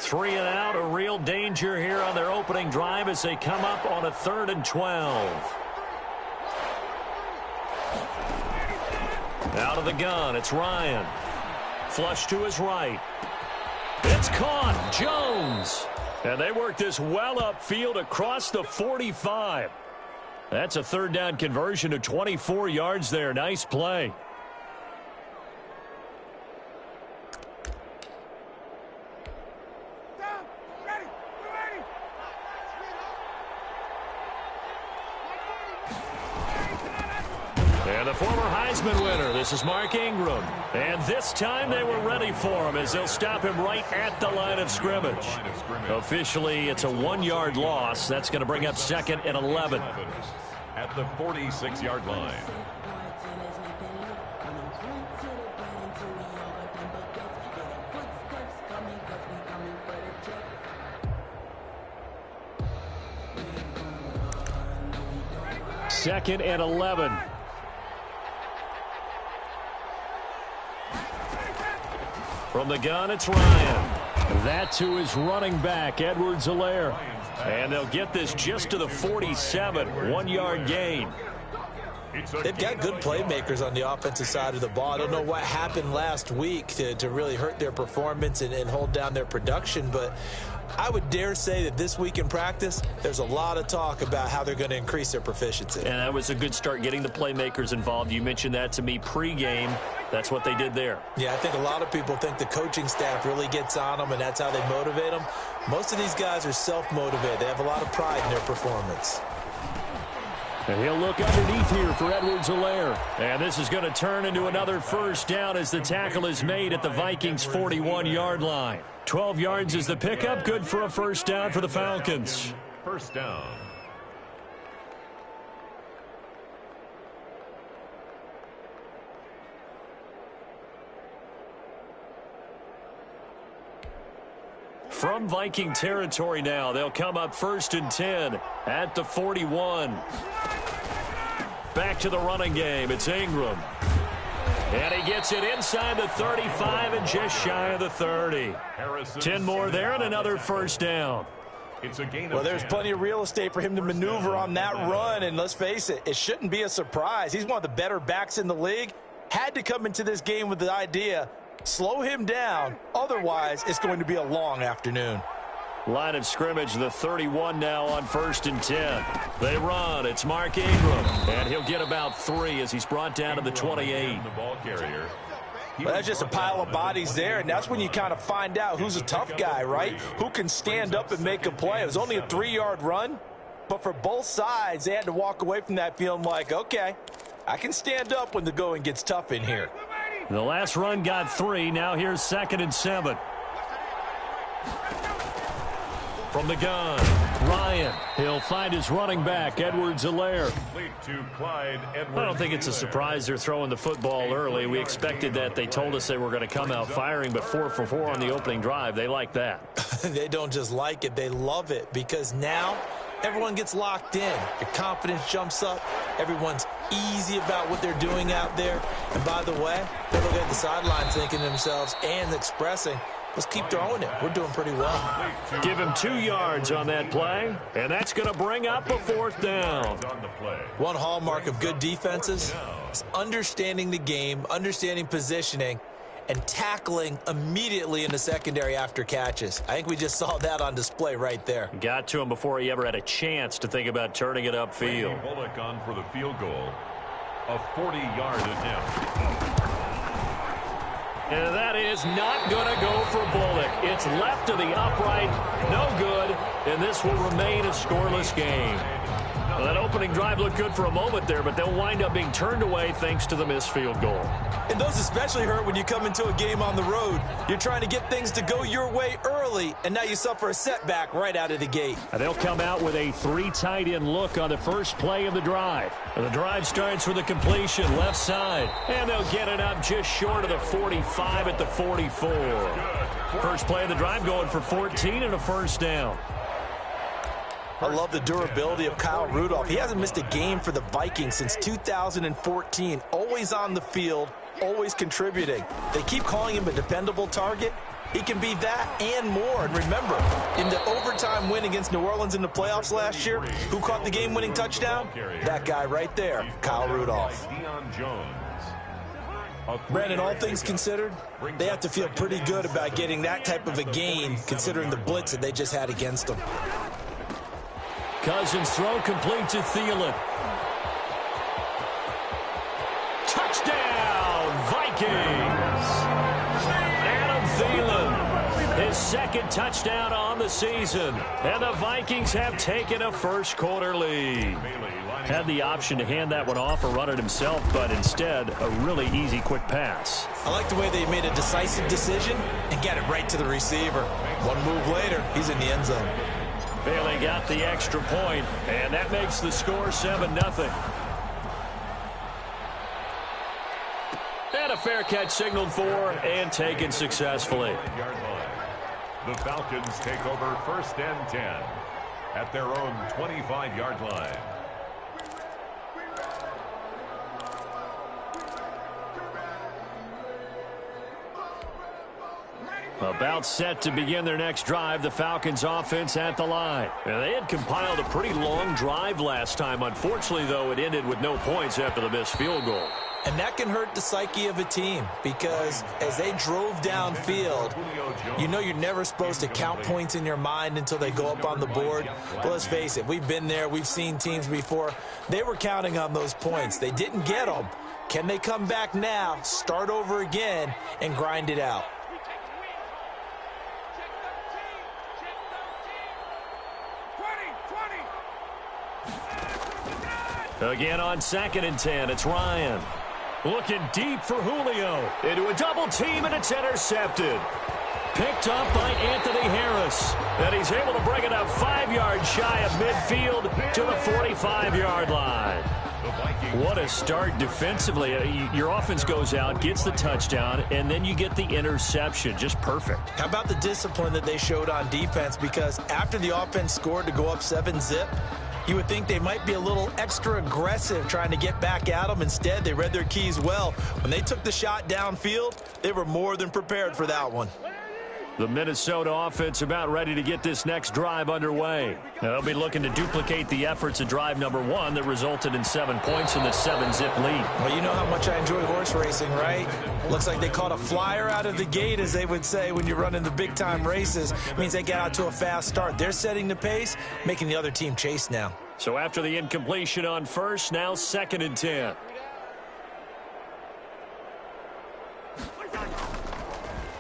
3 and out, a real danger here on their opening drive as they come up on a 3rd and 12. Out of the gun, it's Ryan. Flush to his right. It's caught. Jones. And they work this well upfield across the 45. That's a 3rd down conversion to 24 yards there. Nice play. And the former Heisman winner, this is Mark Ingram. And this time they were ready for him as they'll stop him right at the line of scrimmage. Officially, it's a 1-yard loss. That's going to bring up 2nd and 11. At the 46-yard line. Second and 11. From the gun, it's Ryan. That's who is running back, Edwards-Helaire. And they'll get this just to the 47, 1-yard gain. They've got good playmakers on the offensive side of the ball. I don't know what happened last week to really hurt their performance and hold down their production, but I would dare say that this week in practice, there's a lot of talk about how they're going to increase their proficiency. And that was a good start getting the playmakers involved. You mentioned that to me pregame. That's what they did there. Yeah, I think a lot of people think the coaching staff really gets on them, and that's how they motivate them. Most of these guys are self-motivated. They have a lot of pride in their performance. And he'll look underneath here for Edwards-Helaire. And this is going to turn into another 1st down as the tackle is made at the Vikings' 41-yard line. 12 yards is the pickup. Good for a 1st down for the Falcons. 1st down. From Viking territory now, they'll come up 1st and 10 at the 41. Back to the running game. It's Ingram. And he gets it inside the 35 and just shy of the 30. 10 more there and another 1st down. Well, there's plenty of real estate for him to maneuver on that run, and let's face it, it shouldn't be a surprise. He's one of the better backs in the league. Had to come into this game with the idea, slow him down, otherwise it's going to be a long afternoon. Line of scrimmage, the 31 now on 1st and 10. They run. It's Mark Ingram. And he'll get about 3 as he's brought down to the 28. The ball carrier. Well, that's just a pile of bodies there, and that's when you kind of find out who's a tough guy, right? Who can stand up and make a play. It was only a 3-yard run, but for both sides, they had to walk away from that feeling like, okay, I can stand up when the going gets tough in here. The last run got 3. Now here's 2nd and 7. From the gun, Ryan. He'll find his running back, Edwards-Helaire. I don't think it's a surprise they're throwing the football early. We expected that. They told us they were going to come out firing, but 4 for 4 on the opening drive. They like that. They don't just like it. They love it because now everyone gets locked in. Your confidence jumps up. Everyone's easy about what they're doing out there. And by the way, they're looking at the sidelines thinking to themselves and expressing, let's keep throwing it. We're doing pretty well. Give him 2 yards on that play, and that's going to bring up a 4th down. One hallmark of good defenses is understanding the game, understanding positioning, and tackling immediately in the secondary after catches. I think we just saw that on display right there. Got to him before he ever had a chance to think about turning it upfield. Bullock on for the field goal. A 40-yard attempt. And that is not going to go for Bullock. It's left to the upright. No good. And this will remain a scoreless game. Well, that opening drive looked good for a moment there, but they'll wind up being turned away thanks to the missed field goal. And those especially hurt when you come into a game on the road. You're trying to get things to go your way early, and now you suffer a setback right out of the gate. And they'll come out with a 3 tight end look on the first play of the drive. And the drive starts with a completion left side. And they'll get it up just short of the 45 at the 44. First play of the drive going for 14 and a 1st down. I love the durability of Kyle Rudolph. He hasn't missed a game for the Vikings since 2014. Always on the field, always contributing. They keep calling him a dependable target. He can be that and more. And remember, in the overtime win against New Orleans in the playoffs last year, who caught the game-winning touchdown? That guy right there, Kyle Rudolph. Brandon, all things considered, they have to feel pretty good about getting that type of a gain, considering the blitz that they just had against them. Cousins throw complete to Thielen. Touchdown, Vikings! Adam Thielen, his second touchdown on the season. And the Vikings have taken a first-quarter lead. Had the option to hand that one off or run it himself, but instead, a really easy, quick pass. I like the way they made a decisive decision and got it right to the receiver. One move later, he's in the end zone. Bailey got the extra point, and that makes the score 7-0. And a fair catch signaled for and taken successfully. The Falcons take over 1st and 10 at their own 25-yard line. About set to begin their next drive, the Falcons offense at the line. Now, they had compiled a pretty long drive last time. Unfortunately, though, it ended with no points after the missed field goal. And that can hurt the psyche of a team because as they drove downfield, you know you're never supposed to count points in your mind until they go up on the board. But let's face it, we've been there. We've seen teams before. They were counting on those points. They didn't get them. Can they come back now, start over again, and grind it out? Again on 2nd and 10, it's Ryan. Looking deep for Julio. Into a double team, and it's intercepted. Picked up by Anthony Harris. And he's able to bring it up 5 yards shy of midfield to the 45-yard line. What a start defensively. Your offense goes out, gets the touchdown, and then you get the interception. Just perfect. How about the discipline that they showed on defense? Because after the offense scored to go up 7-zip, you would think they might be a little extra aggressive trying to get back at them. Instead, they read their keys well. When they took the shot downfield, they were more than prepared for that one. The Minnesota offense about ready to get this next drive underway. They'll be looking to duplicate the efforts of drive number 1 that resulted in 7 points in the 7-zip lead. Well, you know how much I enjoy horse racing, right? Looks like they caught a flyer out of the gate, as they would say when you're running the big-time races. It means they get out to a fast start. They're setting the pace, making the other team chase now. So after the incompletion on first, now 2nd and 10.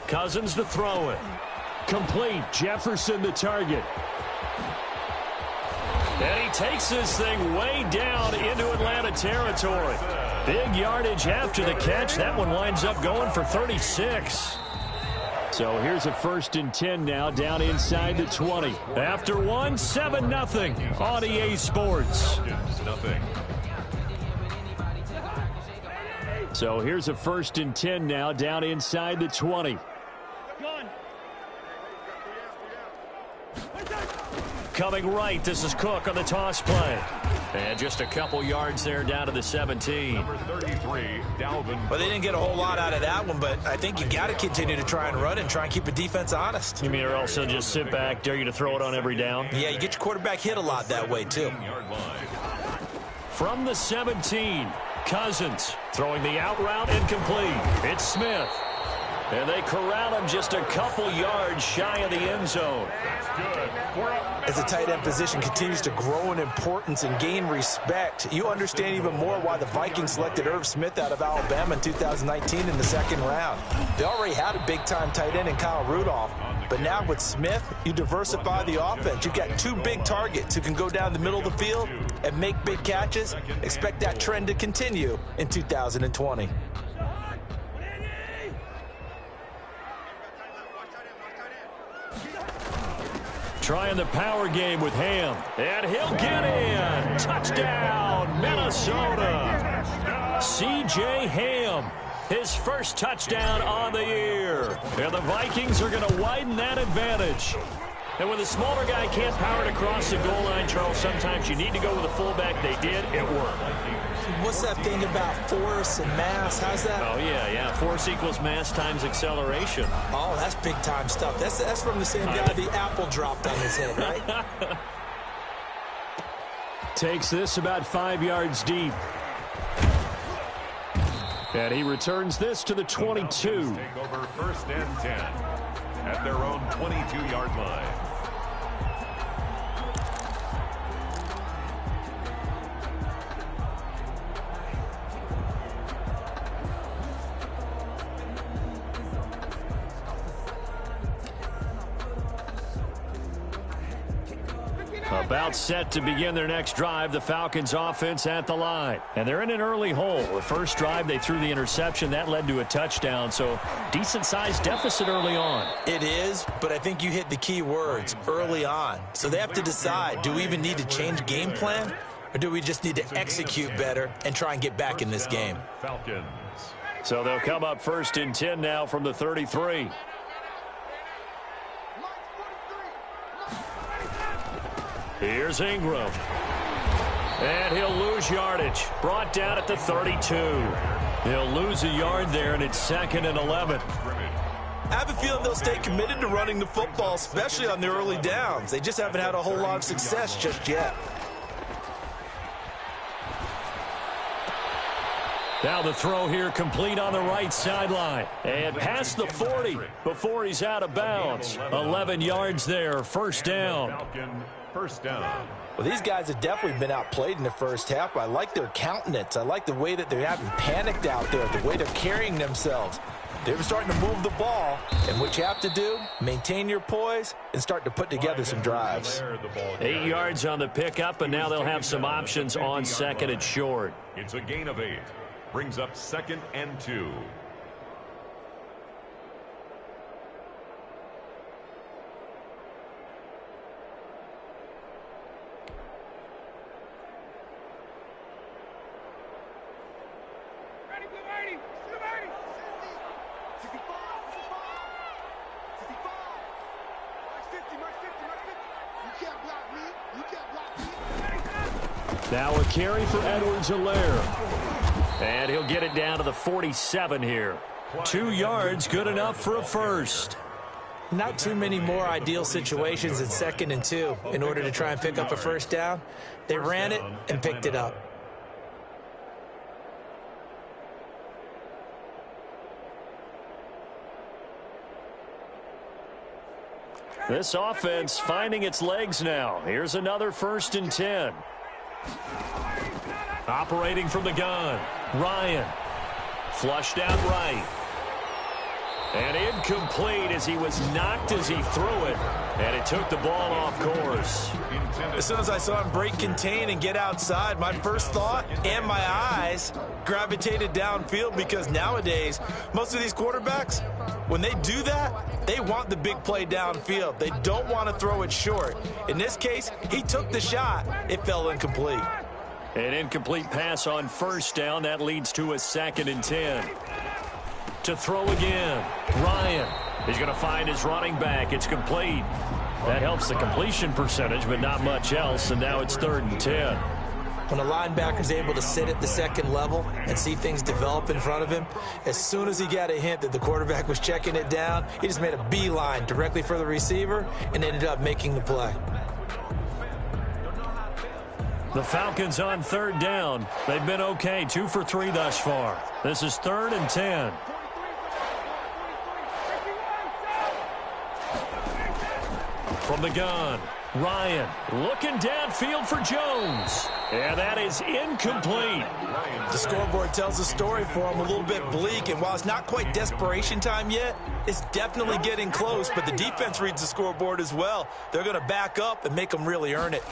Cousins to throw it. Complete. Jefferson the target. And he takes this thing way down into Atlanta territory. Big yardage after the catch. That one winds up going for 36. So here's a 1st and 10 now down inside the 20. After one, 7-0 on EA Sports. So here's a 1st and 10 now down inside the 20. Coming right, this is Cook on the toss play. And just a couple yards there down to the 17. Number 33, Dalvin. Well, they didn't get a whole lot out of that one, but I think you got to continue to try and run and try and keep the defense honest. You mean or also just sit back, dare you to throw it on every down? Yeah, you get your quarterback hit a lot that way, too. From the 17, Cousins throwing the out route incomplete. It's Smith. And they corral him just a couple yards shy of the end zone. As the tight end position continues to grow in importance and gain respect, you understand even more why the Vikings selected Irv Smith out of Alabama in 2019 in the 2nd round. They already had a big-time tight end in Kyle Rudolph, but now with Smith, you diversify the offense. You've got 2 big targets who can go down the middle of the field and make big catches. Expect that trend to continue in 2020. Trying the power game with Ham. And he'll get in. Touchdown, Minnesota. C.J. Ham, his first touchdown on the year. And the Vikings are going to widen that advantage. And when the smaller guy can't power it across the goal line, Charles, sometimes you need to go with a fullback. They did. It worked. What's that thing about force and mass? How's that? Oh, yeah. Force equals mass times acceleration. Oh, that's big-time stuff. That's from the same guy the apple dropped on his head, right? Takes this about 5 yards deep. And he returns this to the 22. Take over first and 10 at their own 22-yard line. About set to begin their next drive, the Falcons offense at the line. And they're in an early hole. The first drive, they threw the interception. That led to a touchdown, so decent-sized deficit early on. It is, but I think you hit the key words, early on. So they have to decide, do we even need to change game plan, or do we just need to execute better and try and get back in this game? Falcons. So they'll come up first and 10 now from the 33. Here's Ingram. And he'll lose yardage. Brought down at the 32. He'll lose a yard there, and it's 2nd and 11. I have a feeling they'll stay committed to running the football, especially on the early downs. They just haven't had a whole lot of success just yet. Now the throw here complete on the right sideline. And past the 40 before he's out of bounds. 11 yards there, first down. Falcon, first down. Well, these guys have definitely been outplayed in the first half. I like their countenance. I like the way that they haven't panicked out there, the way they're carrying themselves. They're starting to move the ball, and what you have to do, maintain your poise and start to put together some drives. 8 yards on the pickup, and now they'll have some options on second and short. It's a gain of 8. Brings up 2nd and 2. Now a carry for Edwards-Helaire. And he'll get it down to the 47 here. 2 yards, good enough for a first. Not too many more ideal situations in 2nd and 2 in order to try and pick up a first down. They ran it and picked it up. This offense finding its legs now. Here's another 1st and 10. Operating from the gun, Ryan. Flushed out right. And incomplete as he was knocked as he threw it. And it took the ball off course. As soon as I saw him break contain and get outside, my first thought and my eyes gravitated downfield, because nowadays, most of these quarterbacks, when they do that, they want the big play downfield. They don't want to throw it short. In this case, he took the shot. It fell incomplete. An incomplete pass on first down. That leads to a 2nd and 10. To throw again, Ryan. He's going to find his running back. It's complete. That helps the completion percentage, but not much else, and now it's 3rd and 10. When a linebacker's able to sit at the second level and see things develop in front of him, as soon as he got a hint that the quarterback was checking it down, he just made a beeline directly for the receiver and ended up making the play. The Falcons on 3rd down. They've been okay, 2 for 3 thus far. This is 3rd and 10. From the gun, Ryan looking downfield for Jones. And that is incomplete. The scoreboard tells the story for him, a little bit bleak, and while it's not quite desperation time yet, it's definitely getting close, but the defense reads the scoreboard as well. They're going to back up and make them really earn it.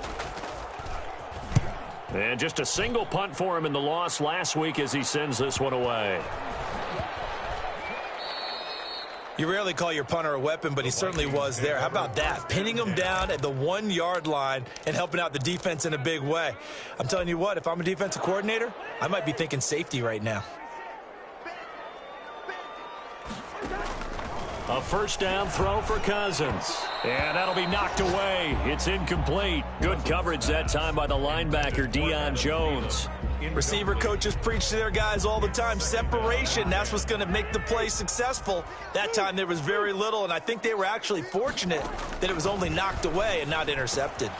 And just a single punt for him in the loss last week as he sends this one away. You rarely call your punter a weapon, but he certainly was there. How about that? Pinning him down at the 1-yard line and helping out the defense in a big way. I'm telling you what, if I'm a defensive coordinator, I might be thinking safety right now. A first down throw for Cousins. And that'll be knocked away. It's incomplete. Good coverage that time by the linebacker, Deion Jones. Receiver coaches preach to their guys all the time. Separation, that's what's going to make the play successful. That time there was very little, and I think they were actually fortunate that it was only knocked away and not intercepted.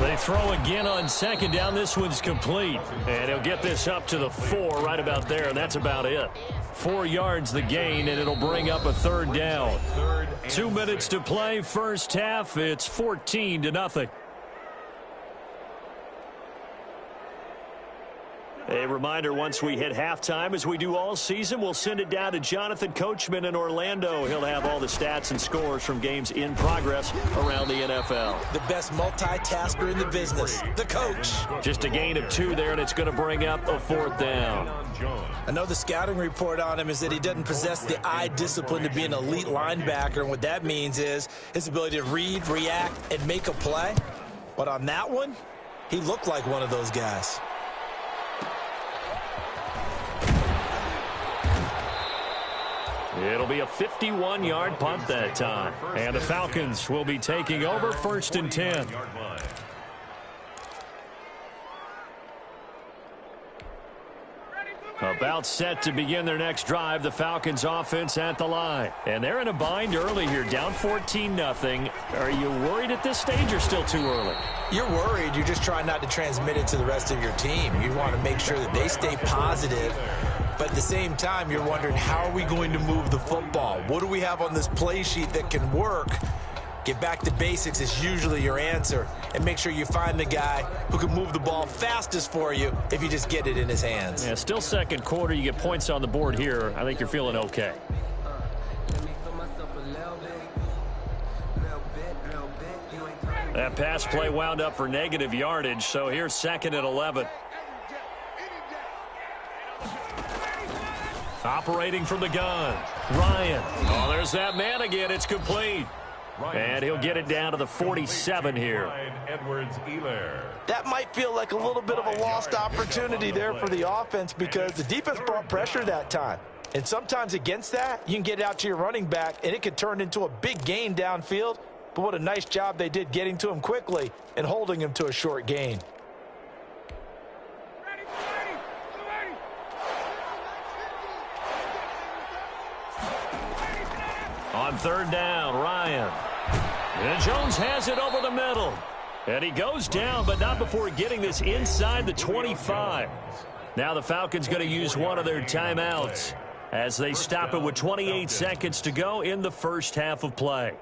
They throw again on second down. This one's complete. And he'll get this up to the 4 right about there, and that's about it. 4 yards the gain, and it'll bring up a third down. 2 minutes to play, first half. It's 14-0. A reminder, once we hit halftime, as we do all season, we'll send it down to Jonathan Coachman in Orlando. He'll have all the stats and scores from games in progress around the NFL. The best multitasker in the business, the coach. Just a gain of 2 there, and it's going to bring up a fourth down. I know the scouting report on him is that he doesn't possess the eye discipline to be an elite linebacker, and what that means is his ability to read, react, and make a play. But on that one, he looked like one of those guys. It'll be a 51-yard punt that time. And the Falcons will be taking over, 1st and 10. About set to begin their next drive, the Falcons offense at the line. And they're in a bind early here, down 14-0. Are you worried at this stage or still too early? You're worried. You're just trying not to transmit it to the rest of your team. You want to make sure that they stay positive. But at the same time, you're wondering, how are we going to move the football? What do we have on this play sheet that can work? Get back to basics is usually your answer. And make sure you find the guy who can move the ball fastest for you if you just get it in his hands. Yeah, still second quarter. You get points on the board here. I think you're feeling okay. That pass play wound up for negative yardage, so here's 2nd and 11. Operating from the gun, Ryan. Oh, there's that man again. It's complete. And he'll get it down to the 47 here. That might feel like a little bit of a lost opportunity there for the offense because the defense brought pressure that time. And sometimes against that, you can get it out to your running back, and it could turn into a big gain downfield. But what a nice job they did getting to him quickly and holding him to a short gain. On 3rd down, Ryan. And Jones has it over the middle. And he goes down, but not before getting this inside the 25. Now the Falcons going to use one of their timeouts as they stop it with 28 seconds to go in the first half of play.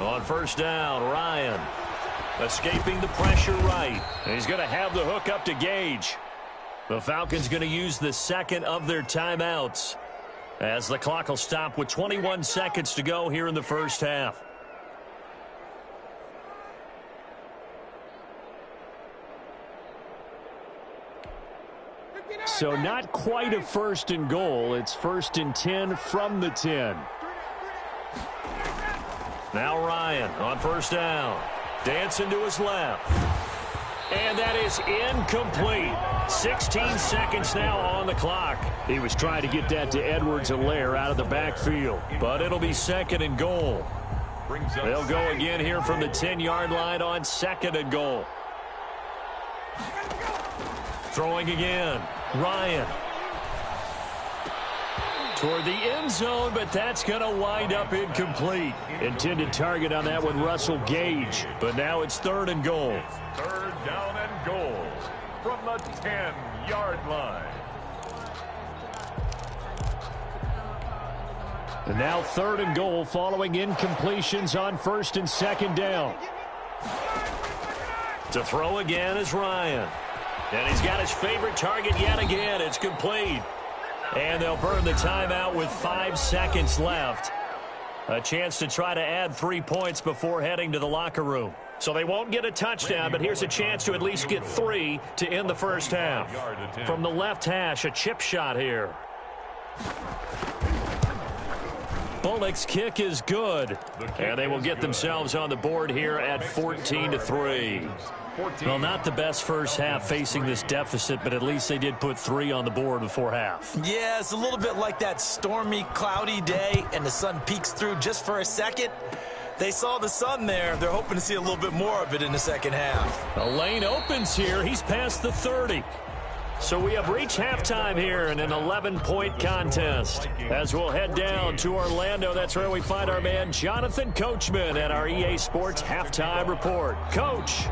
On 1st down, Ryan. Escaping the pressure right. And he's going to have the hook up to Gage. The Falcons going to use the 2nd of their timeouts as the clock will stop with 21 seconds to go here in the first half. So not quite a 1st and goal. It's 1st and 10 from the 10. Now Ryan on 1st down. Dancing to his left. And that is incomplete. 16 seconds now on the clock. He was trying to get that to Edwards-Helaire out of the backfield. But it'll be 2nd and goal. They'll go again here from the 10-yard line on 2nd and goal. Throwing again. Ryan. Toward the end zone, but that's going to wind up incomplete. Intended target on that one, Russell Gage. But now it's 3rd and goal. 3rd down and goal from the 10-yard line. And now 3rd and goal following incompletions on 1st and 2nd down. To throw again is Ryan. And he's got his favorite target yet again. It's complete. And they'll burn the timeout with 5 seconds left. A chance to try to add 3 points before heading to the locker room. So they won't get a touchdown, but here's a chance to at least get 3 to end the first half. From the left hash, a chip shot here. Bullock's kick is good. And they will get themselves on the board here at 14-3. 14. Well, not the best first half facing this deficit, but at least they did put 3 on the board before half. Yeah, it's a little bit like that stormy, cloudy day, and the sun peeks through just for a second. They saw the sun there. They're hoping to see a little bit more of it in the second half. The lane opens here. He's past the 30. So we have reached halftime here in an 11-point contest. As we'll head down to Orlando, that's where we find our man Jonathan Coachman at our EA Sports Halftime Report. Coach,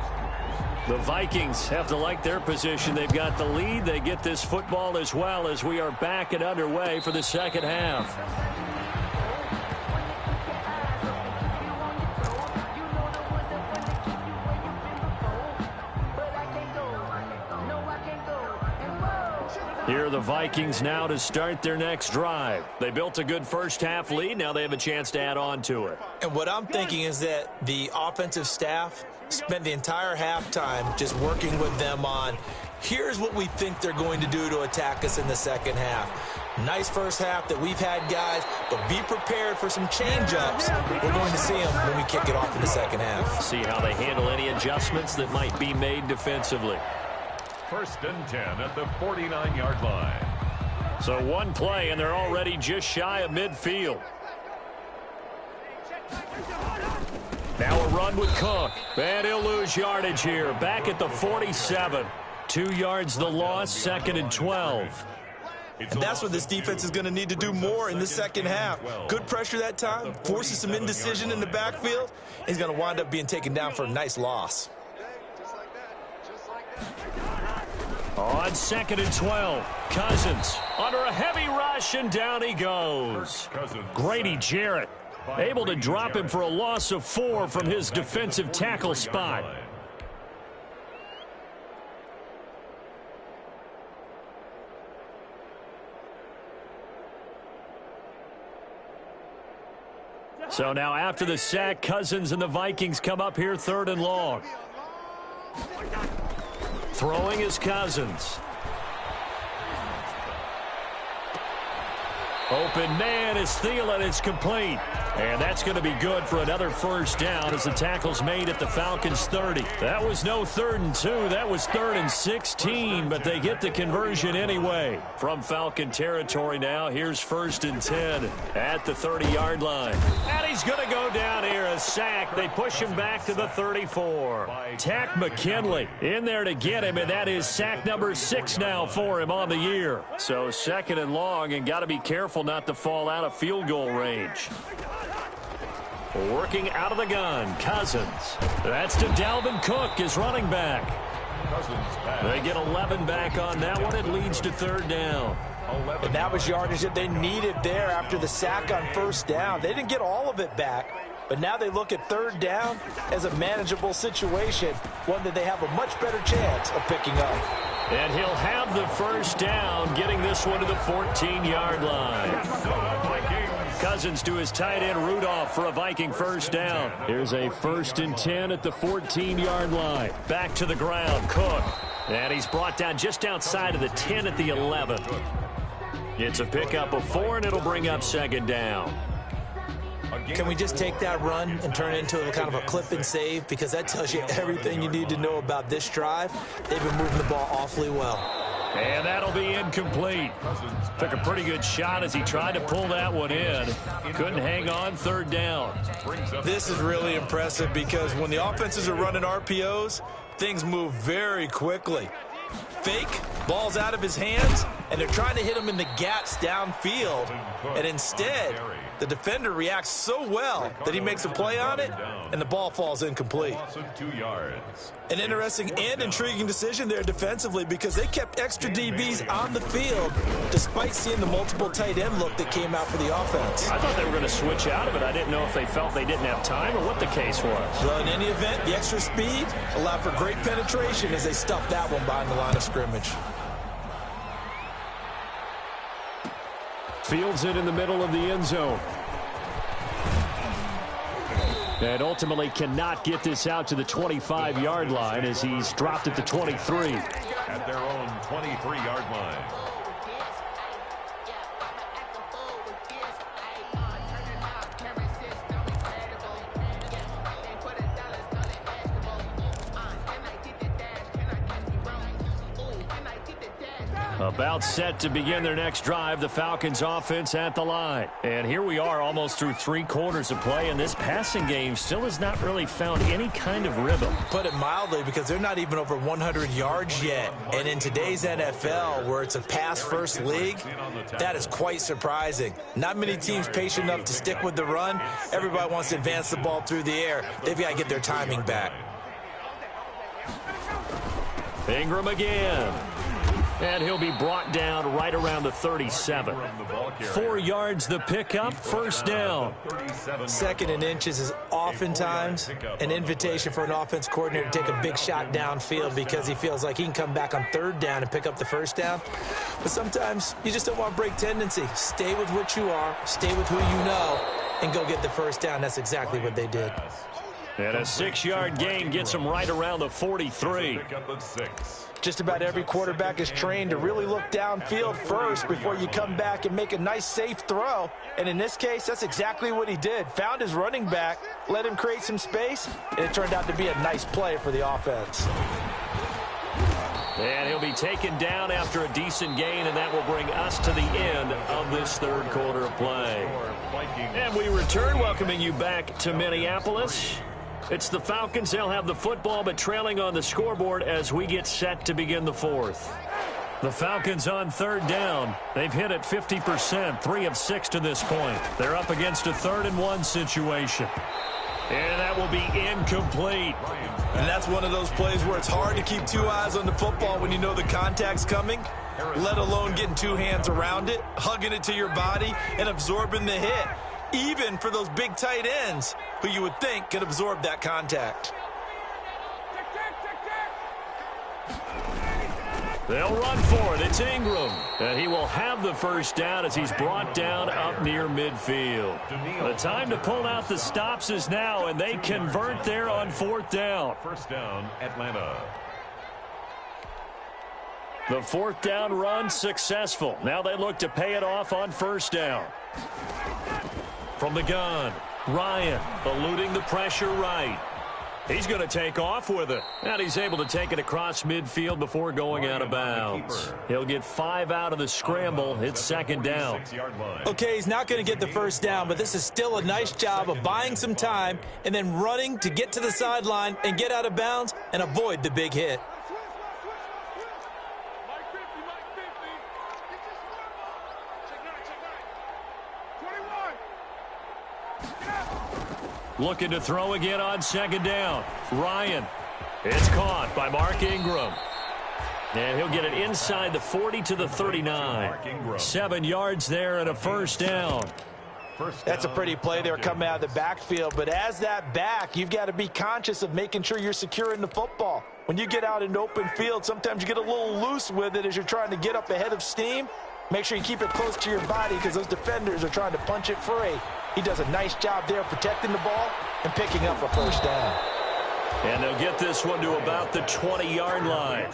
the Vikings have to like their position. They've got the lead. They get this football as well as we are back and underway for the second half. Here are the Vikings now to start their next drive. They built a good first-half lead. Now they have a chance to add on to it. And what I'm thinking is that the offensive staff spent the entire halftime just working with them on, here's what we think they're going to do to attack us in the second half. Nice first half that we've had, guys, but be prepared for some change-ups. We're going to see them when we kick it off in the second half. See how they handle any adjustments that might be made defensively. 1st and 10 at the 49-yard line. So one play, and they're already just shy of midfield. Now a run with Cook. And he'll lose yardage here. Back at the 47. 2 yards the loss, 2nd and 12. And that's what this defense is going to need to do more in the second half. Good pressure that time, forces some indecision in the backfield. He's going to wind up being taken down for a nice loss. On 2nd and 12, Cousins under a heavy rush, and down he goes. Grady Jarrett able to drop him for a loss of 4 from his defensive tackle spot. So now after the sack, Cousins and the Vikings come up here 3rd and long. Throwing is Cousins. Open man is Thielen. It's complete. And that's going to be good for another first down as the tackle's made at the Falcons' 30. That was no 3rd and 2. That was 3rd and 16, but they get the conversion anyway. From Falcon territory now, here's 1st and 10 at the 30-yard line. And he's going to go down here, a sack. They push him back to the 34. Tack McKinley in there to get him, and that is sack number 6 now for him on the year. So 2nd and long, and got to be careful not to fall out of field goal range. Working out of the gun, Cousins. That's to Dalvin Cook, his running back. They get 11 back on that one. It leads to 3rd down. And that was yardage that they needed there after the sack on 1st down. They didn't get all of it back, but now they look at 3rd down as a manageable situation, one that they have a much better chance of picking up. And he'll have the first down, getting this one to the 14-yard line. Cousins to his tight end Rudolph for a Viking first down. Here's a 1st and 10 at the 14-yard line. Back to the ground, Cook. And he's brought down just outside of the 10 at the 11. It's a pickup of 4, and it'll bring up 2nd down. Can we just take that run and turn it into a kind of a clip and save? Because that tells you everything you need to know about this drive. They've been moving the ball awfully well. And that'll be incomplete. Took a pretty good shot as he tried to pull that one in. Couldn't hang on, 3rd down. This is really impressive because when the offenses are running RPOs, things move very quickly. Fake, ball's out of his hands, and they're trying to hit him in the gaps downfield. And instead, the defender reacts so well that he makes a play on it, and the ball falls incomplete. An interesting and intriguing decision there defensively because they kept extra DBs on the field despite seeing the multiple tight end look that came out for the offense. I thought they were going to switch out of it. I didn't know if they felt they didn't have time or what the case was. Well, in any event, the extra speed allowed for great penetration as they stuffed that one behind the line of scrimmage. Fields it in the middle of the end zone. And ultimately cannot get this out to the 25-yard line as he's dropped at the 23. At their own 23-yard line. About set to begin their next drive, the Falcons offense at the line. And here we are almost through 3 quarters of play, and this passing game still has not really found any kind of rhythm. Put it mildly, because they're not even over 100 yards yet. And in today's NFL, where it's a pass-first league, that is quite surprising. Not many teams patient enough to stick with the run. Everybody wants to advance the ball through the air. They've got to get their timing back. Ingram again. And he'll be brought down right around the 37. 4 yards the pickup, first down. 2nd and inches is oftentimes an invitation for an offense coordinator to take a big shot downfield because he feels like he can come back on 3rd down and pick up the first down. But sometimes you just don't want to break tendency. Stay with what you are, stay with who you know, and go get the first down. That's exactly what they did. And a 6-yard gain gets him right around the 43. Just about every quarterback is trained to really look downfield first before you come back and make a nice, safe throw. And in this case, that's exactly what he did. Found his running back, let him create some space, and it turned out to be a nice play for the offense. And he'll be taken down after a decent gain, and that will bring us to the end of this 3rd quarter of play. And we return, welcoming you back to Minneapolis. It's the Falcons. They'll have the football, but trailing on the scoreboard as we get set to begin the 4th. The Falcons on 3rd down. They've hit it 50%, 3 of 6 to this point. They're up against a 3rd and 1 situation. And that will be incomplete. And that's one of those plays where it's hard to keep 2 eyes on the football when you know the contact's coming, let alone getting 2 hands around it, hugging it to your body, and absorbing the hit. Even for those big tight ends who you would think could absorb that contact. They'll run for it. It's Ingram. And he will have the first down as he's brought down up near midfield. The time to pull out the stops is now, and they convert there on 4th down. First down, Atlanta. The 4th down run successful. Now they look to pay it off on 1st down. From the gun, Ryan eluding the pressure right. He's going to take off with it. And he's able to take it across midfield before going out of bounds. He'll get 5 out of the scramble. It's 2nd down. Okay, he's not going to get the first down, but this is still a nice job of buying some time and then running to get to the sideline and get out of bounds and avoid the big hit. Looking to throw again on 2nd down. Ryan. It's caught by Mark Ingram. And he'll get it inside the 40 to the 39. 7 yards there and a first down. That's a pretty play there coming out of the backfield. But as that back, you've got to be conscious of making sure you're securing the football. When you get out in open field, sometimes you get a little loose with it as you're trying to get up ahead of steam. Make sure you keep it close to your body because those defenders are trying to punch it free. He does a nice job there protecting the ball and picking up a first down. And they'll get this one to about the 20-yard line.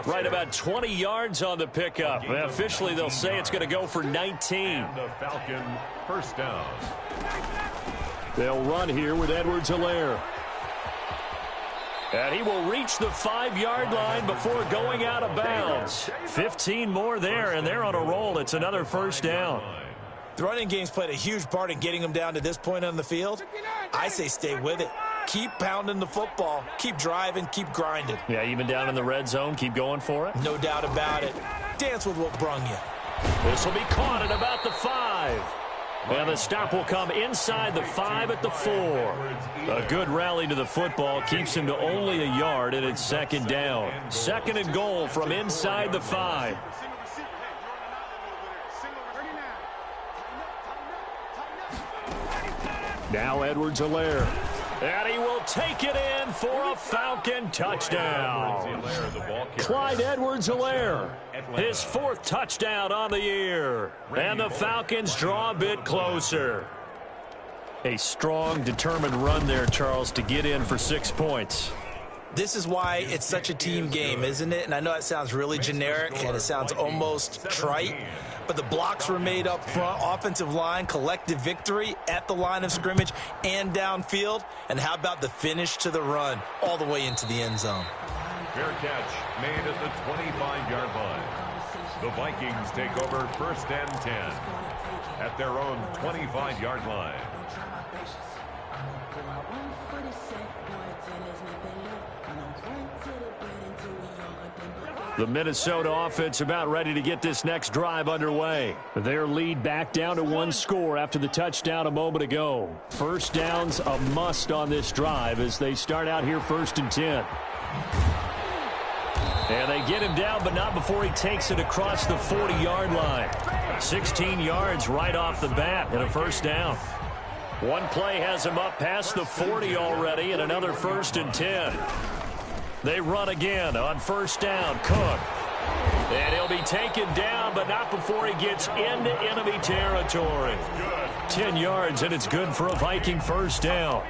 Right about 20 yards on the pickup. And officially, they'll say it's going to go for 19. The Falcon first down. They'll run here with Edwards-Helaire. And he will reach the 5-yard line before going out of bounds. 15 more there, and they're on a roll. It's another first down. The running game's played a huge part in getting them down to this point on the field. I say stay with it. Keep pounding the football. Keep driving. Keep grinding. Yeah, even down in the red zone, keep going for it. No doubt about it. Dance with what brung you. This will be caught at about the 5. And the stop will come inside the 5 at the 4. A good rally to the football keeps him to only a yard, and it's 2nd down. 2nd and goal from inside the 5. Now Edwards-Helaire. And he will take it in for a Falcon touchdown. Clyde Edwards-Helaire, his 4th touchdown on the year. And the Falcons draw a bit closer. A strong, determined run there, Charles, to get in for 6 points. This is why it's such a team game, isn't it? And I know it sounds really generic and it sounds almost trite, but the blocks were made up front, offensive line, collective victory at the line of scrimmage and downfield. And how about the finish to the run all the way into the end zone? Fair catch made at the 25-yard line. The Vikings take over 1st and 10 at their own 25-yard line. The Minnesota offense about ready to get this next drive underway. Their lead back down to 1 score after the touchdown a moment ago. First down's a must on this drive as they start out here 1st and 10. And they get him down, but not before he takes it across the 40-yard line. 16 yards right off the bat and a first down. One play has him up past the 40 already and another 1st and 10. They run again on first down. Cook. And he'll be taken down, but not before he gets into enemy territory. 10 yards, and it's good for a Viking first down.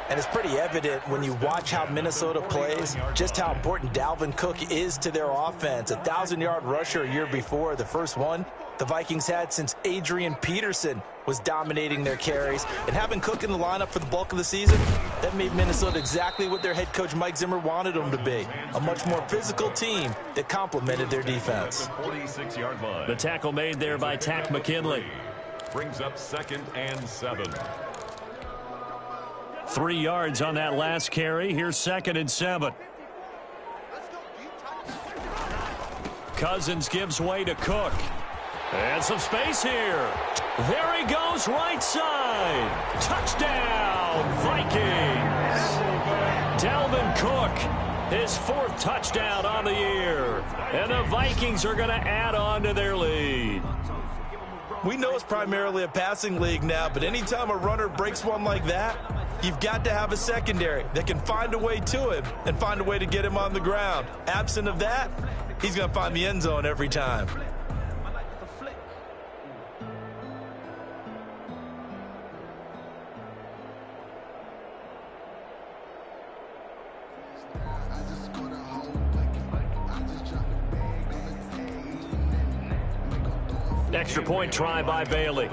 And it's pretty evident when you watch how Minnesota plays, just how important Dalvin Cook is to their offense. 1,000-yard rusher a year before, the first one the Vikings had since Adrian Peterson was dominating their carries. And having Cook in the lineup for the bulk of the season, that made Minnesota exactly what their head coach Mike Zimmer wanted them to be. A much more physical team that complemented their defense. The tackle made there by Tack McKinley. Brings up 2nd and 7. 3 yards on that last carry. Here's 2nd and 7. Cousins gives way to Cook. And some space here. There he goes, right side. Touchdown, Vikings. Dalvin Cook, his 4th touchdown on the year. And the Vikings are going to add on to their lead. We know it's primarily a passing league now, but anytime a runner breaks one like that, you've got to have a secondary that can find a way to him and find a way to get him on the ground. Absent of that, he's going to find the end zone every time. Extra point try by Bailey.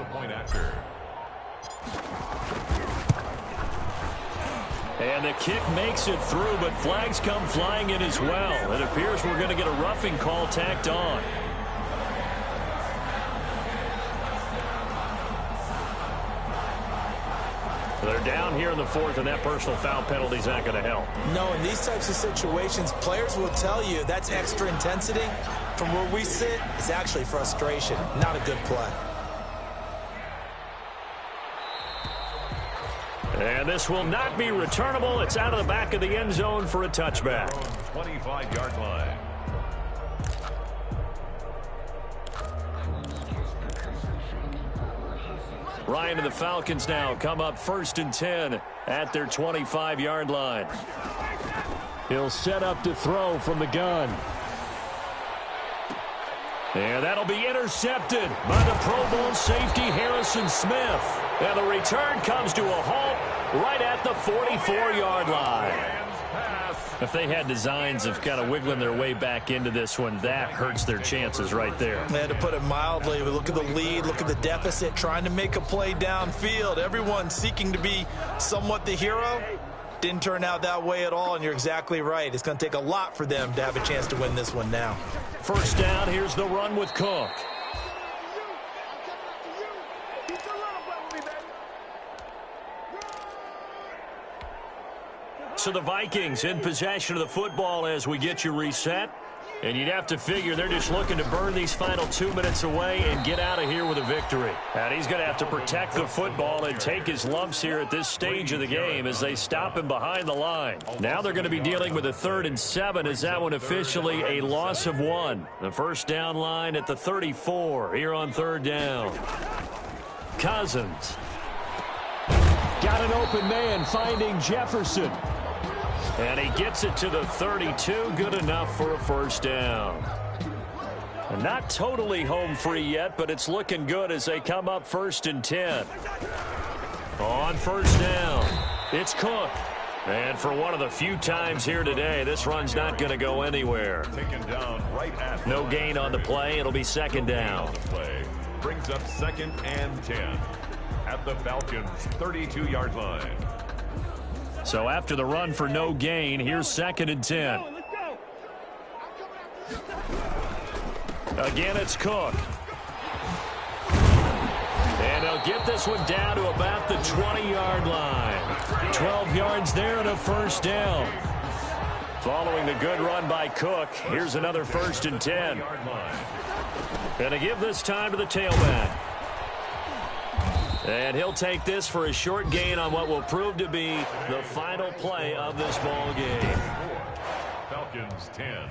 And the kick makes it through, but flags come flying in as well. It appears we're going to get a roughing call tacked on. They're down here in the 4th, and that personal foul penalty is not going to help. No, in these types of situations, players will tell you that's extra intensity. From where we sit, it's actually frustration, not a good play. And this will not be returnable. It's out of the back of the end zone for a touchback. 25-yard line. Ryan and the Falcons now come up 1st and 10 at their 25-yard line. He'll set up to throw from the gun. And that'll be intercepted by the Pro Bowl safety Harrison Smith. And the return comes to a halt right at the 44-yard line. If they had designs of kind of wiggling their way back into this one, that hurts their chances right there. They had to put it mildly. We look at the lead, look at the deficit, trying to make a play downfield. Everyone seeking to be somewhat the hero. Didn't turn out that way at all, and you're exactly right. It's going to take a lot for them to have a chance to win this one now. First down, here's the run with Cook. So the Vikings in possession of the football as we get you reset. And you'd have to figure they're just looking to burn these final 2 minutes away and get out of here with a victory. And he's going to have to protect the football and take his lumps here at this stage of the game as they stop him behind the line. Now they're going to be dealing with a 3rd and 7 as that one officially a loss of 1. The first down line at the 34 here on 3rd down. Cousins. Got an open man finding Jefferson. And he gets it to the 32. Good enough for a first down. Not totally home free yet, but it's looking good as they come up 1st and 10. On first down, it's Cook. And for one of the few times here today, this run's not going to go anywhere. Taken down right at no gain on the play. It'll be 2nd down. Brings up 2nd and 10 at the Falcons' 32-yard line. So after the run for no gain, here's 2nd and 10. Again, it's Cook. And he'll get this one down to about the 20-yard line. 12 yards there and a first down. Following the good run by Cook, here's another 1st and 10. Going to give this time to the tailback. And he'll take this for a short gain on what will prove to be the final play of this ball game. Falcons 10,